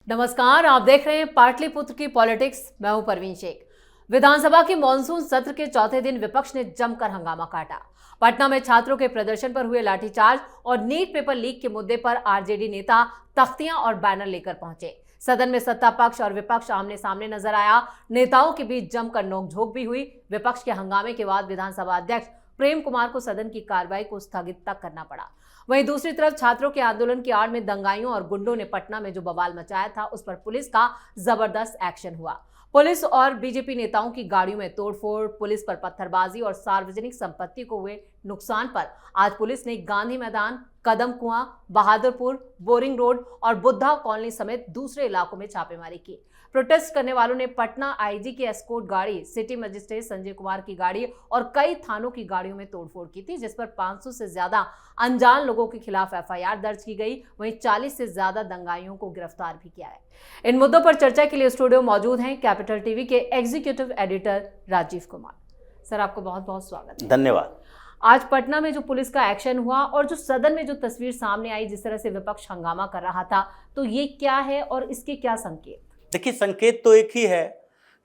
नमस्कार, आप देख रहे हैं पाटलिपुत्र की पॉलिटिक्स। मैं हूं परवीन शेख। विधानसभा के मानसून सत्र के चौथे दिन विपक्ष ने जमकर हंगामा काटा। पटना में छात्रों के प्रदर्शन पर हुए लाठीचार्ज और नीट पेपर लीक के मुद्दे पर आरजेडी नेता तख्तियां और बैनर लेकर पहुंचे। सदन में सत्ता पक्ष और विपक्ष आमने सामने नजर आया। नेताओं के बीच जमकर नोकझोंक भी हुई। विपक्ष के हंगामे के बाद विधानसभा अध्यक्ष प्रेम कुमार को सदन की कार्रवाई को स्थगित तक करना पड़ा। वहीं दूसरी तरफ छात्रों के आंदोलन की आड़ में दंगाइयों और गुंडों ने पटना में जो बवाल मचाया था, उस पर पुलिस का जबरदस्त एक्शन हुआ। पुलिस और बीजेपी नेताओं की गाड़ियों में तोड़फोड़, पुलिस पर पत्थरबाजी और सार्वजनिक संपत्ति को हुए नुकसान पर आज पुलिस ने गांधी मैदान, कदम कुआं, बहादुरपुर, बोरिंग रोड और बुद्धा कॉलोनी समेत दूसरे इलाकों में छापेमारी की। प्रोटेस्ट करने वालों ने पटना आईजी की एस्कॉर्ट गाड़ी, सिटी मजिस्ट्रेट संजय कुमार की गाड़ी और कई थानों की गाड़ियों में तोड़फोड़ की थी, जिस पर 500 से ज्यादा अनजान लोगों के खिलाफ एफआईआर दर्ज की गई। वहीं 40 से ज्यादा दंगाइयों को गिरफ्तार भी किया है। इन मुद्दों पर चर्चा के लिए स्टूडियो मौजूद हैं कैपिटल टीवी के executive editor Rajiv Kumar. Sir, आपको बहुत बहुत स्वागत है। धन्यवाद। आज पटना में जो पुलिस का एक्शन हुआ और जो सदन में जो तस्वीर सामने आई, जिस तरह से विपक्ष हंगामा कर रहा था, तो ये क्या है और इसके क्या संकेत? देखिए, संकेत तो एक ही है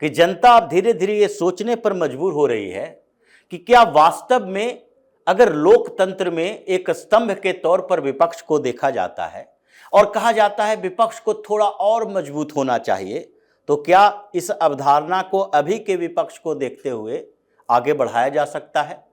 कि जनता अब धीरे धीरे ये सोचने पर मजबूर हो रही है कि क्या वास्तव में अगर लोकतंत्र में एक स्तंभ के तौर पर विपक्ष को देखा जाता है और कहा जाता है विपक्ष को थोड़ा और मजबूत होना चाहिए, तो क्या इस अवधारणा को अभी के विपक्ष को देखते हुए आगे बढ़ाया जा सकता है?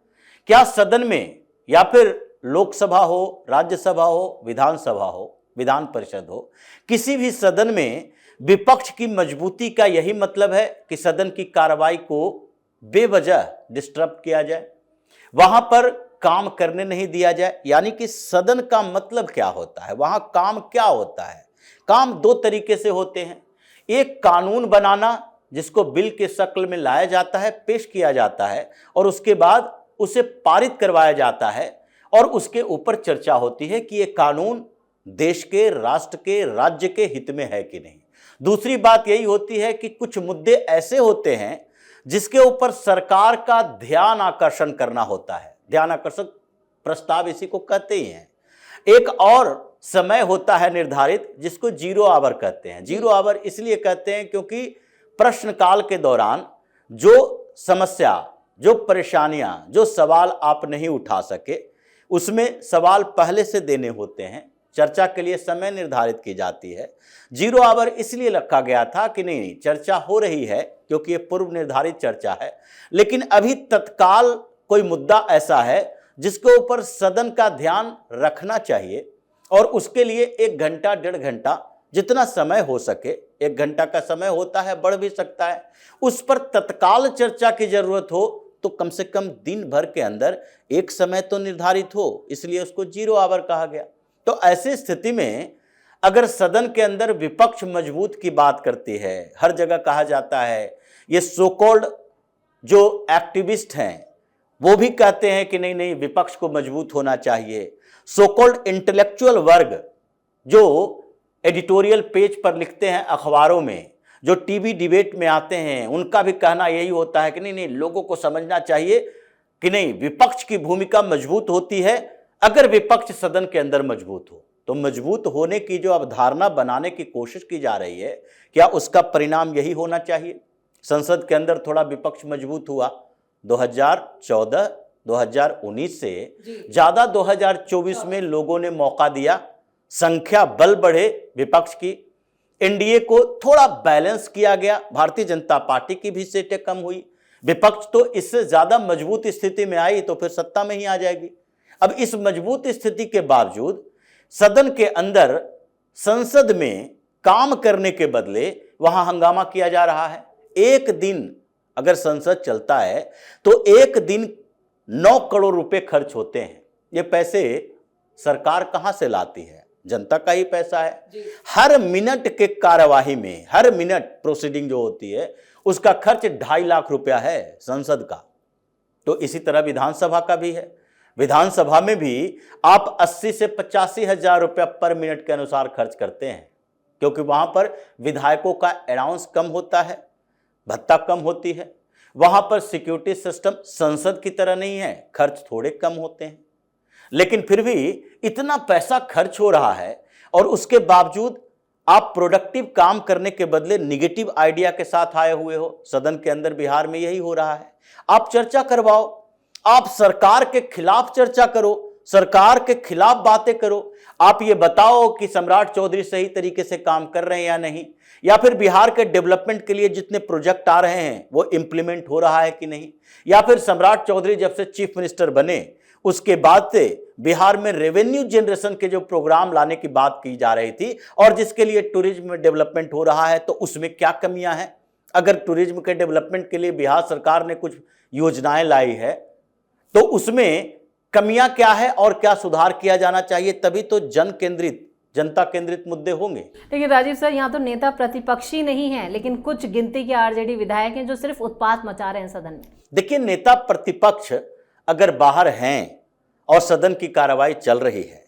क्या सदन में या फिर लोकसभा हो, राज्यसभा हो, विधानसभा हो, विधान परिषद हो, किसी भी सदन में विपक्ष की मजबूती का यही मतलब है कि सदन की कार्रवाई को बेवजह डिस्टर्ब किया जाए, वहां पर काम करने नहीं दिया जाए? यानी कि सदन का मतलब क्या होता है, वहां काम क्या होता है? काम दो तरीके से होते हैं। एक कानून बनाना, जिसको बिल के शक्ल में लाया जाता है, पेश किया जाता है और उसके बाद उसे पारित करवाया जाता है और उसके ऊपर चर्चा होती है कि ये कानून देश के, राष्ट्र के, राज्य के हित में है कि नहीं। दूसरी बात यही होती है कि कुछ मुद्दे ऐसे होते हैं जिसके ऊपर सरकार का ध्यान आकर्षण करना होता है। ध्यान आकर्षक प्रस्ताव इसी को कहते ही हैं। एक और समय होता है निर्धारित, जिसको जीरो आवर कहते हैं। जीरो आवर इसलिए कहते हैं क्योंकि प्रश्नकाल के दौरान जो समस्या, जो परेशानियां, जो सवाल आप नहीं उठा सके, उसमें सवाल पहले से देने होते हैं। चर्चा के लिए समय निर्धारित की जाती है। जीरो आवर इसलिए रखा गया था कि नहीं, चर्चा हो रही है क्योंकि ये पूर्व निर्धारित चर्चा है, लेकिन अभी तत्काल कोई मुद्दा ऐसा है जिसके ऊपर सदन का ध्यान रखना चाहिए और उसके लिए 1 घंटा, 1.5 घंटा, जितना समय हो सके, 1 घंटा का समय होता है, बढ़ भी सकता है, उस पर तत्काल चर्चा की जरूरत हो तो कम से कम दिन भर के अंदर एक समय तो निर्धारित हो, इसलिए उसको जीरो आवर कहा गया। तो ऐसी स्थिति में अगर सदन के अंदर विपक्ष मजबूत की बात करती है, हर जगह कहा जाता है, ये सो कॉल्ड जो एक्टिविस्ट हैं वो भी कहते हैं कि नहीं नहीं, विपक्ष को मजबूत होना चाहिए। सो कॉल्ड इंटेलेक्चुअल वर्ग जो एडिटोरियल पेज पर लिखते हैं अखबारों में, जो टीवी डिबेट में आते हैं, उनका भी कहना यही होता है कि नहीं नहीं, लोगों को समझना चाहिए कि नहीं, विपक्ष की भूमिका मजबूत होती है अगर विपक्ष सदन के अंदर मजबूत हो। तो मजबूत होने की जो अवधारणा बनाने की कोशिश की जा रही है, क्या उसका परिणाम यही होना चाहिए? संसद के अंदर थोड़ा विपक्ष मजबूत हुआ 2014, 2019 से ज्यादा 2024 में लोगों ने मौका दिया, संख्या बल बढ़े विपक्ष की, एनडीए को थोड़ा बैलेंस किया गया, भारतीय जनता पार्टी की भी सीटें कम हुई, विपक्ष तो इससे ज्यादा मजबूत स्थिति में आई तो फिर सत्ता में ही आ जाएगी। अब इस मजबूत स्थिति के बावजूद सदन के अंदर, संसद में काम करने के बदले वहां हंगामा किया जा रहा है। एक दिन अगर संसद चलता है तो एक दिन 9 करोड़ रुपए खर्च होते हैं। ये पैसे सरकार कहां से लाती है? जनता का ही पैसा है। हर मिनट के कार्यवाही में, हर मिनट प्रोसीडिंग जो होती है उसका खर्च 2.5 लाख रुपया है संसद का। तो इसी तरह विधानसभा का भी है। विधानसभा में भी आप 80 से 85 हजार रुपया पर मिनट के अनुसार खर्च करते हैं, क्योंकि वहां पर विधायकों का अलाउंस कम होता है, भत्ता कम होती है। वहां पर सिक्योरिटी सिस्टम संसद की तरह नहीं है, खर्च थोड़े कम होते हैं। लेकिन फिर भी इतना पैसा खर्च हो रहा है और उसके बावजूद आप प्रोडक्टिव काम करने के बदले निगेटिव आइडिया के साथ आए हुए हो। सदन के अंदर बिहार में यही हो रहा है। आप चर्चा करवाओ, आप सरकार के खिलाफ चर्चा करो, सरकार के खिलाफ बातें करो। आप ये बताओ कि सम्राट चौधरी सही तरीके से काम कर रहे हैं या नहीं, या फिर बिहार के डेवलपमेंट के लिए जितने प्रोजेक्ट आ रहे हैं वो इंप्लीमेंट हो रहा है कि नहीं, या फिर सम्राट चौधरी जब से चीफ मिनिस्टर बने उसके बाद से बिहार में रेवेन्यू जनरेशन के जो प्रोग्राम लाने की बात की जा रही थी और जिसके लिए टूरिज्म में डेवलपमेंट हो रहा है, तो उसमें क्या कमियां हैं। अगर टूरिज्म के डेवलपमेंट के लिए बिहार सरकार ने कुछ योजनाएं लाई है तो उसमें कमियां क्या है और क्या सुधार किया जाना चाहिए, तभी तो जनता केंद्रित मुद्दे होंगे। लेकिन राजीव सर, यहाँ तो नेता प्रतिपक्षी नहीं है, लेकिन कुछ गिनती के आरजेडी विधायक हैं जो सिर्फ उत्पात मचा रहे हैं सदन में। देखिए, नेता प्रतिपक्ष अगर बाहर हैं और सदन की कार्रवाई चल रही है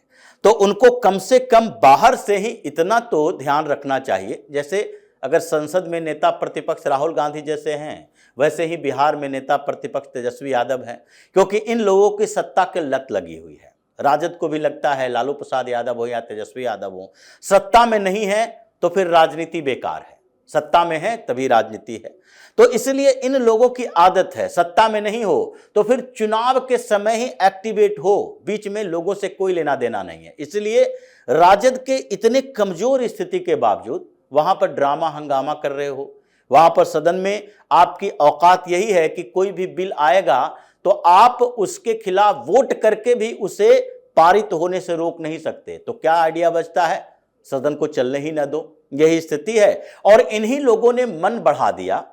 तो उनको कम से कम बाहर से ही इतना तो ध्यान रखना चाहिए, जैसे अगर संसद में नेता प्रतिपक्ष राहुल गांधी जैसे हैं वैसे ही बिहार में नेता प्रतिपक्ष तेजस्वी यादव हैं, क्योंकि इन लोगों की सत्ता के लत लगी हुई है। राजद को भी लगता है, लालू प्रसाद यादव हो या तेजस्वी यादव हो, सत्ता में नहीं है तो फिर राजनीति बेकार है, सत्ता में है तभी राजनीति है। तो इसलिए इन लोगों की आदत है, सत्ता में नहीं हो तो फिर चुनाव के समय ही एक्टिवेट हो, बीच में लोगों से कोई लेना देना नहीं है। इसलिए राजद के इतने कमजोर स्थिति के बावजूद वहां पर ड्रामा हंगामा कर रहे हो। वहां पर सदन में आपकी औकात यही है कि कोई भी बिल आएगा तो आप उसके खिलाफ वोट करके भी उसे पारित होने से रोक नहीं सकते। तो क्या आइडिया बचता है, सदन को चलने ही न दो, यही स्थिति है। और इन्हीं लोगों ने मन बढ़ा दिया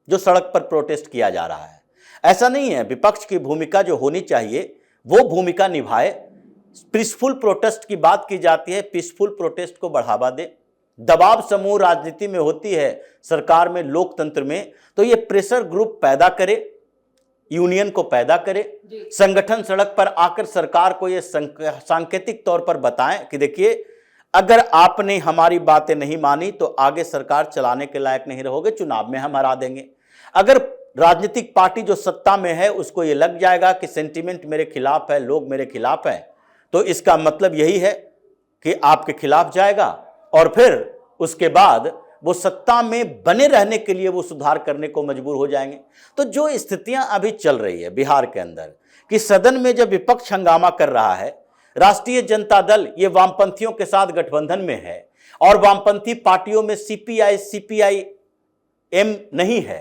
जो सड़क पर प्रोटेस्ट किया जा रहा है। ऐसा नहीं है, विपक्ष की भूमिका जो होनी चाहिए वो भूमिका निभाए। पीसफुल प्रोटेस्ट की बात की जाती है, पीसफुल प्रोटेस्ट को बढ़ावा दे। दबाव समूह राजनीति में होती है, सरकार में, लोकतंत्र में, तो ये प्रेशर ग्रुप पैदा करे, यूनियन को पैदा करे, संगठन सड़क पर आकर सरकार को ये सांकेतिक तौर पर बताएं कि देखिए अगर आपने हमारी बातें नहीं मानी तो आगे सरकार चलाने के लायक नहीं रहोगे, चुनाव में हम हरा देंगे। अगर राजनीतिक पार्टी जो सत्ता में है उसको ये लग जाएगा कि सेंटीमेंट मेरे खिलाफ है, लोग मेरे खिलाफ हैं, तो इसका मतलब यही है कि आपके खिलाफ जाएगा और फिर उसके बाद वो सत्ता में बने रहने के लिए वो सुधार करने को मजबूर हो जाएंगे। तो जो स्थितियां अभी चल रही है बिहार के अंदर कि सदन में जब विपक्ष हंगामा कर रहा है, राष्ट्रीय जनता दल ये वामपंथियों के साथ गठबंधन में है और वामपंथी पार्टियों में सीपीआई एम नहीं है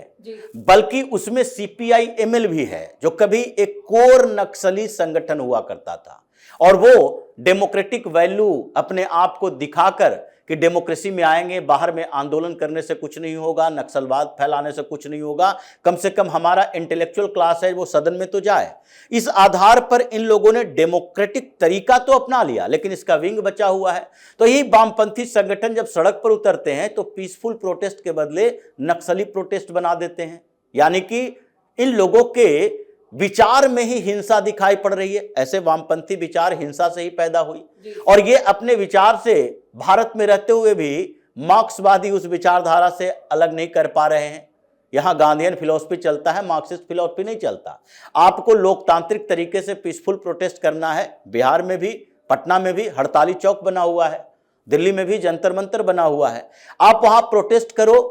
बल्कि उसमें सीपीआई-एमएल भी है, जो कभी एक कोर नक्सली संगठन हुआ करता था और वो डेमोक्रेटिक वैल्यू अपने आप को दिखाकर कि डेमोक्रेसी में आएंगे, बाहर में आंदोलन करने से कुछ नहीं होगा, नक्सलवाद फैलाने से कुछ नहीं होगा, कम से कम हमारा इंटेलेक्चुअल क्लास है वो सदन में तो जाए। इस आधार पर इन लोगों ने डेमोक्रेटिक तरीका तो अपना लिया, लेकिन इसका विंग बचा हुआ है। तो यही वामपंथी संगठन जब सड़क पर उतरते हैं तो पीसफुल प्रोटेस्ट के बदले नक्सली प्रोटेस्ट बना देते हैं, यानी कि इन लोगों के विचार में ही हिंसा दिखाई पड़ रही है। ऐसे वामपंथी विचार हिंसा से ही पैदा हुई और ये अपने विचार से भारत में रहते हुए भी मार्क्सवादी उस विचारधारा से अलग नहीं कर पा रहे हैं। यहां गांधीयन फिलॉसफी चलता है, मार्क्सिस्ट फिलॉसफी नहीं चलता। आपको लोकतांत्रिक तरीके से पीसफुल प्रोटेस्ट करना है। बिहार में भी, पटना में भी हड़ताली चौक बना हुआ है, दिल्ली में भी जंतर मंतर बना हुआ है। आप वहां प्रोटेस्ट करो,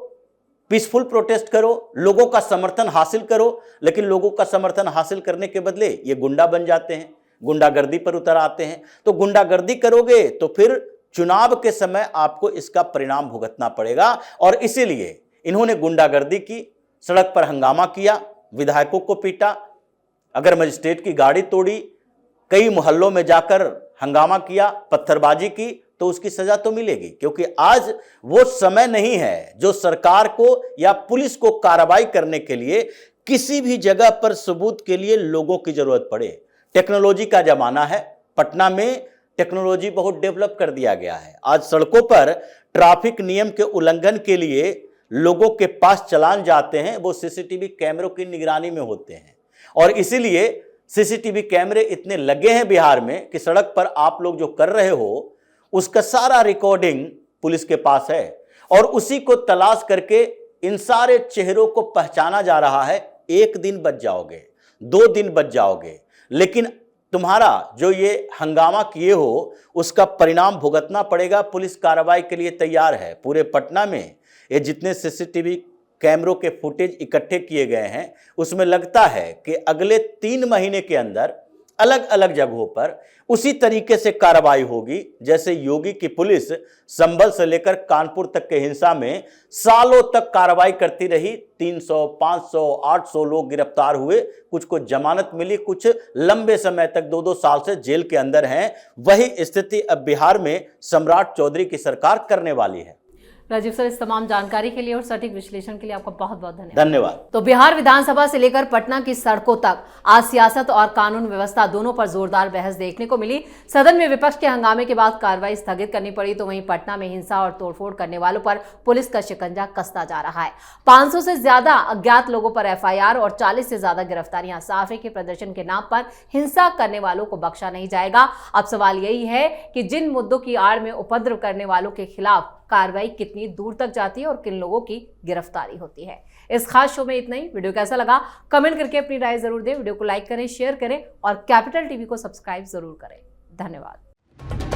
पीसफुल प्रोटेस्ट करो, लोगों का समर्थन हासिल करो, लेकिन लोगों का समर्थन हासिल करने के बदले ये गुंडा बन जाते हैं, गुंडागर्दी पर उतर आते हैं। तो गुंडागर्दी करोगे तो फिर चुनाव के समय आपको इसका परिणाम भुगतना पड़ेगा और इसीलिए इन्होंने गुंडागर्दी की, सड़क पर हंगामा किया, विधायकों को पीटा, अगर मजिस्ट्रेट की गाड़ी तोड़ी, कई मोहल्लों में जाकर हंगामा किया, पत्थरबाजी की, तो उसकी सजा तो मिलेगी। क्योंकि आज वो समय नहीं है जो सरकार को या पुलिस को कार्रवाई करने के लिए किसी भी जगह पर सबूत के लिए लोगों की जरूरत पड़े। टेक्नोलॉजी का जमाना है, पटना में टेक्नोलॉजी बहुत डेवलप कर दिया गया है। आज सड़कों पर ट्रैफिक नियम के उल्लंघन के लिए लोगों के पास चालान जाते हैं, वो सीसीटीवी कैमरों की निगरानी में होते हैं और इसीलिए सीसीटीवी कैमरे इतने लगे हैं बिहार में कि सड़क पर आप लोग जो कर रहे हो उसका सारा रिकॉर्डिंग पुलिस के पास है और उसी को तलाश करके इन सारे चेहरों को पहचाना जा रहा है। 1 दिन बच जाओगे, 2 दिन बच जाओगे, लेकिन तुम्हारा जो ये हंगामा किए हो उसका परिणाम भुगतना पड़ेगा। पुलिस कार्रवाई के लिए तैयार है। पूरे पटना में ये जितने सीसीटीवी कैमरों के फुटेज इकट्ठे किए गए हैं उसमें लगता है कि अगले 3 महीने के अंदर अलग अलग जगहों पर उसी तरीके से कार्रवाई होगी जैसे योगी की पुलिस संभल से लेकर कानपुर तक के हिंसा में सालों तक कार्रवाई करती रही। 300, 500, 800 लोग गिरफ्तार हुए, कुछ को जमानत मिली, कुछ लंबे समय तक 2-2 साल से जेल के अंदर हैं। वही स्थिति अब बिहार में सम्राट चौधरी की सरकार करने वाली है। राजीव सर, इस तमाम जानकारी के लिए और सटीक विश्लेषण के लिए आपका बहुत बहुत धन्यवाद। धन्यवाद। तो बिहार विधानसभा से लेकर पटना की सड़कों तक आज सियासत और कानून व्यवस्था दोनों पर जोरदार बहस देखने को मिली। सदन में विपक्ष के हंगामे के बाद कार्रवाई स्थगित करनी पड़ी, तो वहीं पटना में हिंसा और तोड़फोड़ करने वालों पर पुलिस का शिकंजा कसता जा रहा है। 500 से ज्यादा अज्ञात लोगों पर FIR और 40 से ज्यादा गिरफ्तारियां। साफ है कि प्रदर्शन के नाम पर हिंसा करने वालों को बख्शा नहीं जाएगा। अब सवाल यही है कि जिन मुद्दों की आड़ में उपद्रव करने वालों के खिलाफ कार्रवाई कितनी दूर तक जाती है और किन लोगों की गिरफ्तारी होती है। इस खास शो में इतना ही। वीडियो कैसा लगा कमेंट करके अपनी राय जरूर दें। वीडियो को लाइक करें, शेयर करें और कैपिटल टीवी को सब्सक्राइब जरूर करें। धन्यवाद।